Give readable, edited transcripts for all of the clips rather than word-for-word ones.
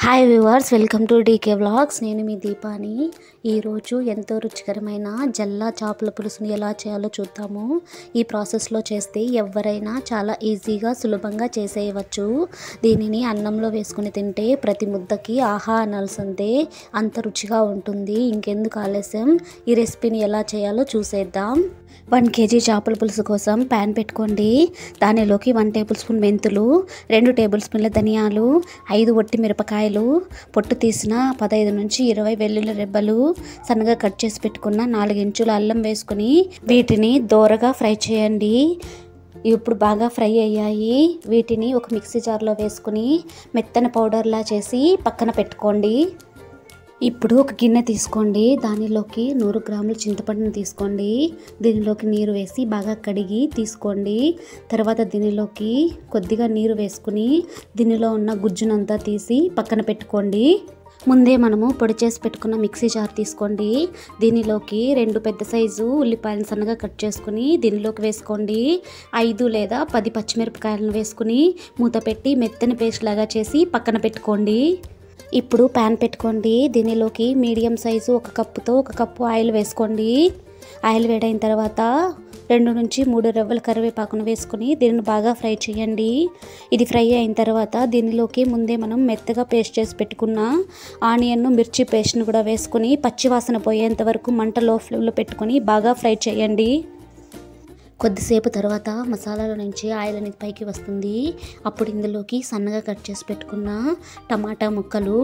Hi viewers, welcome to DK vlogs. నేను మీ దీపాని. ఈరోజు ఎంతో రుచికరమైన జల్లా చేపల పులుసుని ఎలా చేయాలో చూద్దాము. ఈ ప్రాసెస్లో చేస్తే ఎవరైనా చాలా ఈజీగా సులభంగా చేసేయవచ్చు. దీనిని అన్నంలో వేసుకుని తింటే ప్రతి ముద్దకి ఆహా అనాల్సిందే, అంత రుచిగా ఉంటుంది. ఇంకెందుకు ఆలస్యం, ఈ రెసిపీని ఎలా చేయాలో చూసేద్దాం. 1 kg చేపల పులుసు కోసం ప్యాన్ పెట్టుకోండి. దానిలోకి 1 టేబుల్ స్పూన్ మెంతులు, 2 టేబుల్ స్పూన్ల ధనియాలు, 5 ఒట్టి మిరపకాయలు, పొట్టు తీసిన 15 నుంచి 20 వెల్లుల్లి రెబ్బలు, సన్నగా కట్ చేసి పెట్టుకున్న 4 ఇంచుల అల్లం వేసుకుని వీటిని దోరగా ఫ్రై చేయండి. ఇప్పుడు బాగా ఫ్రై అయ్యాయి. వీటిని ఒక మిక్సీ జార్లో వేసుకుని మెత్తని పౌడర్లా చేసి పక్కన పెట్టుకోండి. ఇప్పుడు ఒక గిన్నె తీసుకోండి. దానిలోకి 100 గ్రాముల చింతపండును తీసుకోండి. దీనిలోకి నీరు వేసి బాగా కడిగి తీసుకోండి. తర్వాత దీనిలోకి కొద్దిగా నీరు వేసుకుని దీనిలో ఉన్న గుజ్జునంతా తీసి పక్కన పెట్టుకోండి. ముందే మనము పొడి చేసి పెట్టుకున్న మిక్సీ జార్ తీసుకోండి. దీనిలోకి 2 పెద్ద సైజు ఉల్లిపాయలను సన్నగా కట్ చేసుకుని దీనిలోకి వేసుకోండి. 5 లేదా 10 పచ్చిమిరపకాయలను వేసుకుని మూత పెట్టి మెత్తని పేస్ట్ లాగా చేసి పక్కన పెట్టుకోండి. ఇప్పుడు ప్యాన్ పెట్టుకోండి. దీనిలోకి మీడియం సైజు 1 కప్పుతో 1 కప్పు ఆయిల్ వేసుకోండి. ఆయిల్ వేడైన తర్వాత 2 నుంచి 3 రెబ్బల కరివేపాకును వేసుకుని దీనిని బాగా ఫ్రై చేయండి. ఇది ఫ్రై అయిన తర్వాత దీనిలోకి ముందే మనం మెత్తగా పేస్ట్ చేసి పెట్టుకున్న ఆనియన్ మిర్చి పేస్ట్ను కూడా వేసుకుని పచ్చివాసన పోయేంత వరకు మంట లో ఫ్లేమ్లో పెట్టుకుని బాగా ఫ్రై చేయండి. కొద్దిసేపు తర్వాత మసాలాల నుంచి ఆయిల్ అనేది పైకి వస్తుంది. అప్పుడు ఇందులోకి సన్నగా కట్ చేసి పెట్టుకున్న టమాటా ముక్కలు,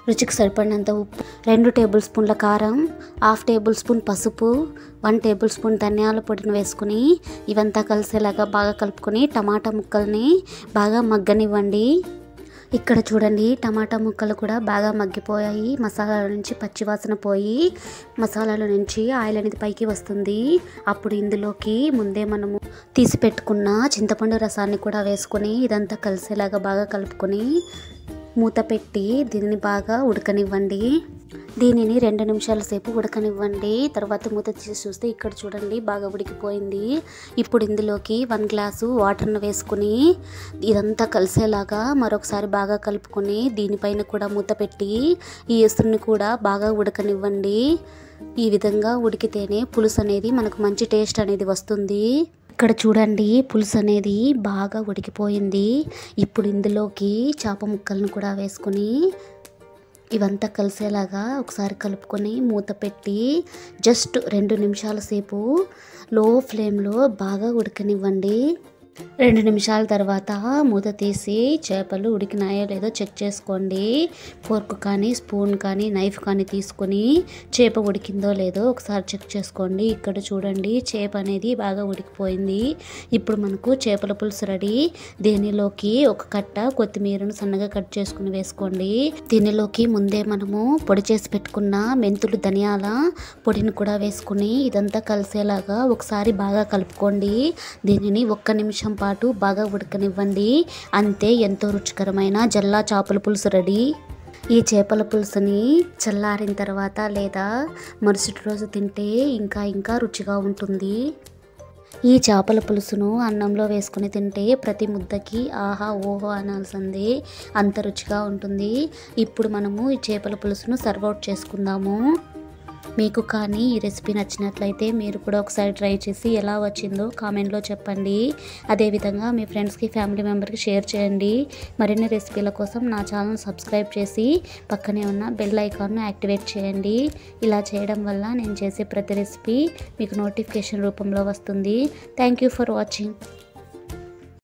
రుచికి సరిపడినంత ఉప్పు, 2 టేబుల్ స్పూన్ల కారం, 1/2 టేబుల్ స్పూన్ పసుపు, 1 టేబుల్ స్పూన్ ధనియాల పొడిని వేసుకుని ఇవంతా కలిసేలాగా బాగా కలుపుకొని టమాటా ముక్కల్ని బాగా మగ్గనివ్వండి. ఇక్కడ చూడండి, టమాటా ముక్కలు కూడా బాగా మగ్గిపోయాయి. మసాలాల నుంచి పచ్చివాసన పోయి మసాలాల నుంచి ఆయిల్ అనేది పైకి వస్తుంది. అప్పుడు ఇందులోకి ముందే మనము తీసి పెట్టుకున్న చింతపండు రసాన్ని కూడా వేసుకొని ఇదంతా కలిసేలాగా బాగా కలుపుకొని మూత పెట్టి దీనిని బాగా ఉడకనివ్వండి. దీనిని 2 నిమిషాల సేపు ఉడకనివ్వండి. తర్వాత మూత తీసి చూస్తే ఇక్కడ చూడండి బాగా ఉడికిపోయింది. ఇప్పుడు ఇందులోకి 1 గ్లాసు వాటర్ను వేసుకుని ఇదంతా కలిసేలాగా మరొకసారి బాగా కలుపుకొని దీనిపైన కూడా మూత పెట్టి ఈ ఎసురుని కూడా బాగా ఉడకనివ్వండి. ఈ విధంగా ఉడికితేనే పులుసు అనేది మనకు మంచి టేస్ట్ అనేది వస్తుంది. ఇక్కడ చూడండి పులుసు అనేది బాగా ఉడికిపోయింది. ఇప్పుడు ఇందులోకి చేప ముక్కలను కూడా వేసుకొని ఇవంతా కలిసేలాగా ఒకసారి కలుపుకొని మూత పెట్టి జస్ట్ 2 నిమిషాల సేపు లో ఫ్లేమ్లో బాగా ఉడకనివ్వండి. 2 నిమిషాల తర్వాత మూత తీసి చేపలు ఉడికినాయో లేదో చెక్ చేసుకోండి. ఫోర్క్ కానీ స్పూన్ కానీ నైఫ్ కానీ తీసుకొని చేప ఉడికిందో లేదో ఒకసారి చెక్ చేసుకోండి. ఇక్కడ చూడండి చేప అనేది బాగా ఉడికిపోయింది. ఇప్పుడు మనకు చేపల పులుసు రెడీ. దీనిలోకి 1 కట్ట కొత్తిమీరను సన్నగా కట్ చేసుకుని వేసుకోండి. దీనిలోకి ముందే మనము పొడి చేసి పెట్టుకున్న మెంతులు ధనియాల పొడిని కూడా వేసుకుని ఇదంతా కలిసేలాగా ఒకసారి బాగా కలుపుకోండి. దీనిని 1 నిమిషం పాటు బాగా ఉడకనివ్వండి. అంతే, ఎంతో రుచికరమైన జల్లా చేపల పులుసు రెడీ. ఈ చేపల పులుసుని చల్లారిన తర్వాత లేదా మరుసటి రోజు తింటే ఇంకా రుచిగా ఉంటుంది. ఈ చేపల పులుసును అన్నంలో వేసుకుని తింటే ప్రతి ముద్దకి ఆహా ఓహో అనాల్సిందే, అంత రుచిగా ఉంటుంది. ఇప్పుడు మనము ఈ చేపల పులుసును సర్వ్ అవుట్ చేసుకుందాము. మీకు కానీ ఈ రెసిపీ నచ్చినట్లయితే మీరు కూడా ఒకసారి ట్రై చేసి ఎలా వచ్చిందో కామెంట్లో చెప్పండి. అదేవిధంగా మీ ఫ్రెండ్స్కి, ఫ్యామిలీ మెంబర్కి షేర్ చేయండి. మరిన్ని రెసిపీల కోసం నా ఛానల్ సబ్స్క్రైబ్ చేసి పక్కనే ఉన్న బెల్ ఐకాన్ను యాక్టివేట్ చేయండి. ఇలా చేయడం వల్ల నేను చేసే ప్రతి రెసిపీ మీకు నోటిఫికేషన్ రూపంలో వస్తుంది. Thank you for watching.